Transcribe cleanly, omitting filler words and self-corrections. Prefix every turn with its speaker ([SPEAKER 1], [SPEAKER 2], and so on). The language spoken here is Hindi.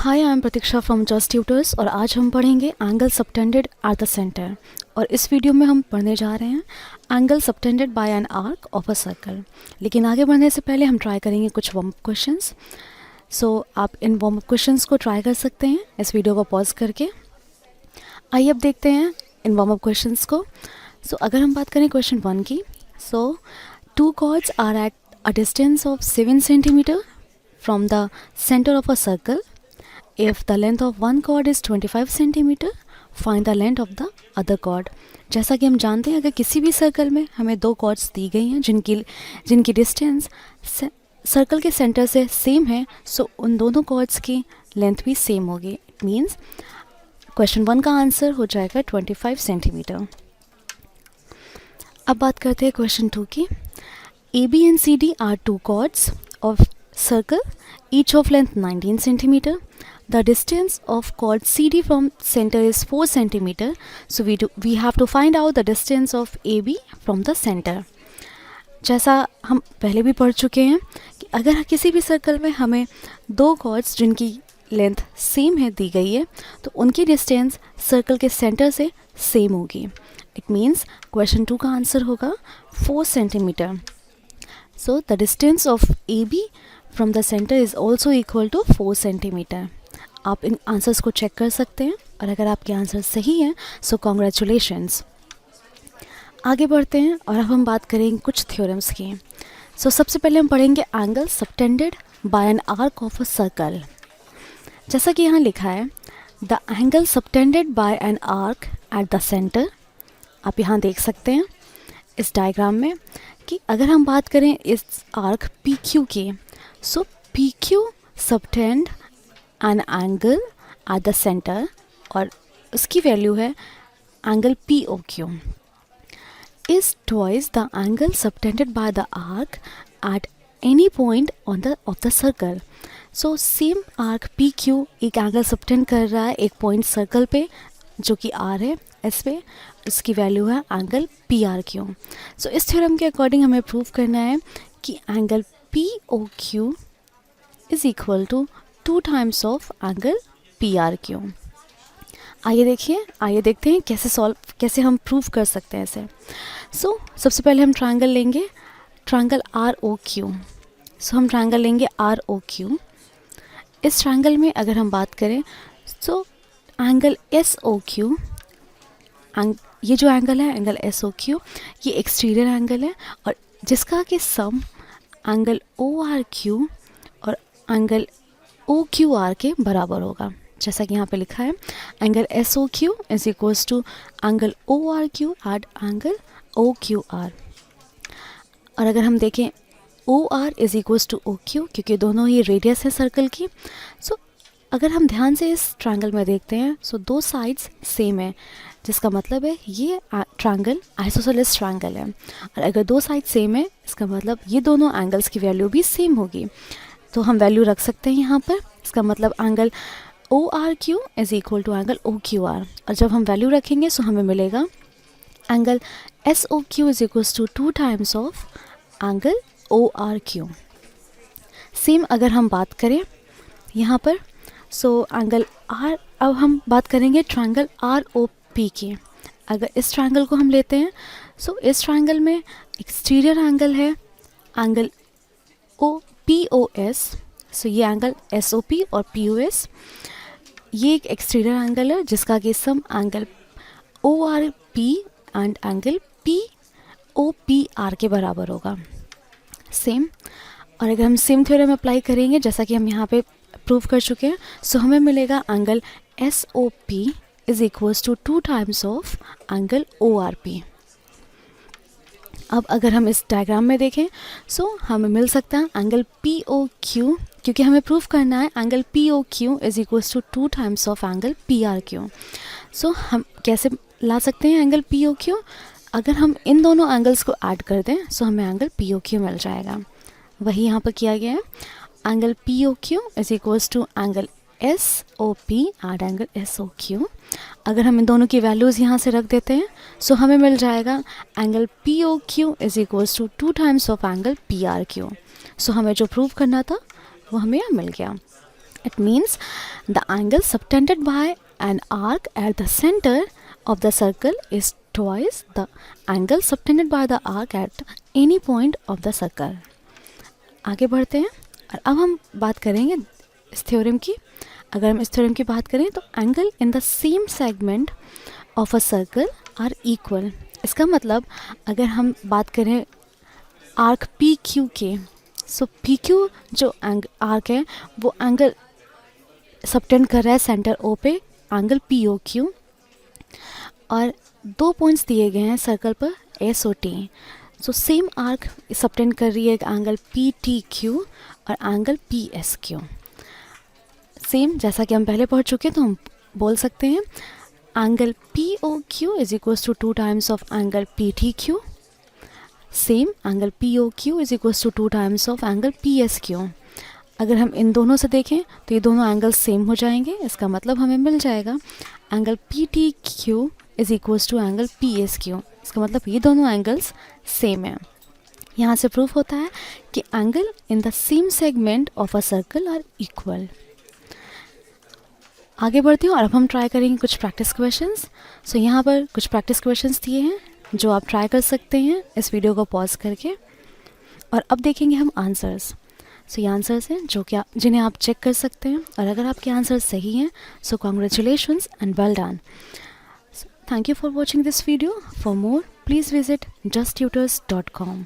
[SPEAKER 1] Hi, I am Pratiksha from just tutors और आज हम पढ़ेंगे angle subtended at the centre. और इस वीडियो में हम पढ़ने जा रहे हैं angle subtended bye an arc of a circle. लेकिन आगे बढ़ने से पहले हम ट्राई करेंगे कुछ वार्म अप क्वेश्चंस। सो आप इन वार्म अप क्वेश्चंस को ट्राई कर सकते हैं इस वीडियो को पॉज करके। आइए अब देखते हैं इन वार्म अप क्वेश्चंस को। सो अगर हम बात करें क्वेश्चन 1 की, so two chords are at a distance of 7 centimetre from the center of a circle. If the length of one chord is 25 centimeter, find the length of the other chord. जैसा कि हम जानते हैं, अगर किसी भी सर्कल में हमें दो कॉर्ड्स दी गई हैं जिनकी डिस्टेंस सर्कल के सेंटर से सेम है, सो उन दोनों कॉर्ड्स की लेंथ भी सेम होगी। इट मीन्स क्वेश्चन 1 का आंसर हो जाएगा 25 सेंटीमीटर। अब बात करते हैं क्वेश्चन 2 की। A B and C D are two chords of circle, each of length 19 centimeter. The distance of chord CD from center is 4 centimeter. So we have to find out the distance of AB from the center. जैसा हम पहले भी पढ़ चुके हैं कि अगर किसी भी सर्कल में हमें दो कॉर्ड्स जिनकी लेंथ सेम है दी गई है, तो उनकी डिस्टेंस सर्कल के सेंटर से सेम होगी। इट मीन्स क्वेश्चन 2 का आंसर होगा 4 centimetre. So the distance of AB from the center is also equal to 4 centimetre. आप इन आंसर्स को चेक कर सकते हैं और अगर आपके आंसर सही हैं सो कॉन्ग्रेचुलेशंस। आगे बढ़ते हैं और अब हम बात करेंगे कुछ थ्योरम्स की। सो सबसे पहले हम पढ़ेंगे angle subtended bye an arc of a circle. जैसा कि यहाँ लिखा है, the angle subtended bye an arc eight the centre. आप यहाँ देख सकते हैं इस डायग्राम में कि अगर हम बात करें इस आर्क पी क्यू की, so P Q subtend an angle at the centre और उसकी वैल्यू है angle P O Q is twice the angle subtended by the arc at any point on the of the circle. So same arc P Q एक एंगल सबटेंड कर रहा है एक पॉइंट सर्कल पे जो कि आर है एस पे, इसकी वैल्यू है angle P R Q. So इस थ्योरम के अकॉर्डिंग हमें प्रूव करना है कि angle P O Q is equal to 2 times of angle P R Q. आइए देखते हैं कैसे हम प्रूव कर सकते हैं इसे। सो सबसे पहले हम ट्रायंगल लेंगे, triangle R O Q. So हम ट्रायंगल लेंगे आर ओ क्यू। इस ट्रायंगल में अगर हम बात करें so angle S O Q, ये जो एंगल है एंगल एस ओ क्यू, ये एक्सटीरियर एंगल है और जिसका कि sum angle O R Q और एंगल ओ क्यू आर के बराबर होगा। जैसा कि यहाँ पे लिखा है, angle S O Q is equals to angle O R Q at angle O Q R. और अगर हम देखें O R is equals to O Q, क्योंकि दोनों ही रेडियस है सर्कल की। सो अगर हम ध्यान से इस ट्रायंगल में देखते हैं सो दो साइड्स सेम है, जिसका मतलब है ये ट्रायंगल आइसोसेलेस ट्रायंगल है। और अगर दो साइड सेम है इसका मतलब ये दोनों एंगल्स की वैल्यू भी सेम होगी। तो हम वैल्यू रख सकते हैं यहाँ पर। इसका मतलब angle O R Q is equal to angle O Q R. और जब हम वैल्यू रखेंगे सो हमें मिलेगा angle S O Q is equals to 2 times of angle O R Q. Same अगर हम बात करें यहाँ पर सो एंगल आर, अब हम बात करेंगे ट्रायंगल आर ओ पी की। अगर इस ट्रायंगल को हम लेते हैं सो इस ट्रायंगल में एक्सटीरियर एंगल है angle O P O S. So ये एंगल एस ओ पी और पी ओ एस ये एक एक्सटीरियर एंगल है जिसका कि sum angle O R P and angle P O P R के बराबर होगा। सेम, और अगर हम सेम थ्योरम अप्लाई करेंगे जैसा कि हम यहाँ पे प्रूव कर चुके हैं, सो हमें मिलेगा angle S O P is equals to 2 times of angle O R P. अब अगर हम इस डायग्राम में देखें सो हमें मिल सकता है एंगल पी ओ क्यू, क्योंकि हमें प्रूव करना है angle P O Q is equals to 2 times of angle P R Q. So हम कैसे ला सकते हैं एंगल पी ओ क्यू? अगर हम इन दोनों एंगल्स को ऐड कर दें सो हमें एंगल पी ओ क्यू मिल जाएगा। वही यहाँ पर किया गया है, angle P O Q is equals to angle S O P at angle S O Q. अगर हम इन दोनों की वैल्यूज़ यहाँ से रख देते हैं सो हमें मिल जाएगा angle P O Q is equals to 2 times of angle P R Q. So हमें जो प्रूव करना था वो हमें यहाँ मिल गया। It means the angle subtended by an arc at the center of the circle is twice the angle subtended by the arc at any point of the circle. आगे बढ़ते हैं और अब हम बात करेंगे इस थ्योरम की. अगर हम इस थ्योरम की बात करें तो angle in the same segment of a circle are equal. इसका मतलब अगर हम बात करें आर्क पी क्यू के, सो पी क्यू जो आर्क है वो एंगल सबटेंड कर रहा है सेंटर ओ पे, एंगल पी ओ क्यू, और 2 पॉइंट्स दिए गए हैं सर्कल पर S O T. So same arc subtend कर रही है एंगल पी टी क्यू और angle P S Q. Same जैसा कि हम पहले पढ़ चुके हैं, तो हम बोल सकते हैं angle P O Q is equals to 2 times of angle P T Q. Same angle P O Q is equals to 2 times of angle P S Q. अगर हम इन दोनों से देखें तो ये दोनों एंगल सेम हो जाएंगे. इसका मतलब हमें मिल जाएगा angle P T Q is equals to angle P S Q. इसका मतलब ये दोनों एंगल्स सेम हैं. यहाँ से प्रूफ होता है कि angle in the same segment of a circle are equal. आगे बढ़ते हैं और अब हम ट्राई करेंगे कुछ प्रैक्टिस क्वेश्चंस. सो यहाँ पर कुछ प्रैक्टिस क्वेश्चंस दिए हैं जो आप ट्राई कर सकते हैं इस वीडियो को पॉज करके, और अब देखेंगे हम आंसर्स. सो ये आंसर्स हैं जो कि जिन्हें आप चेक कर सकते हैं, और अगर आपके आंसर्स सही हैं सो congratulations and well done. Thank you for watching this video. For more, please visit justtutors.com.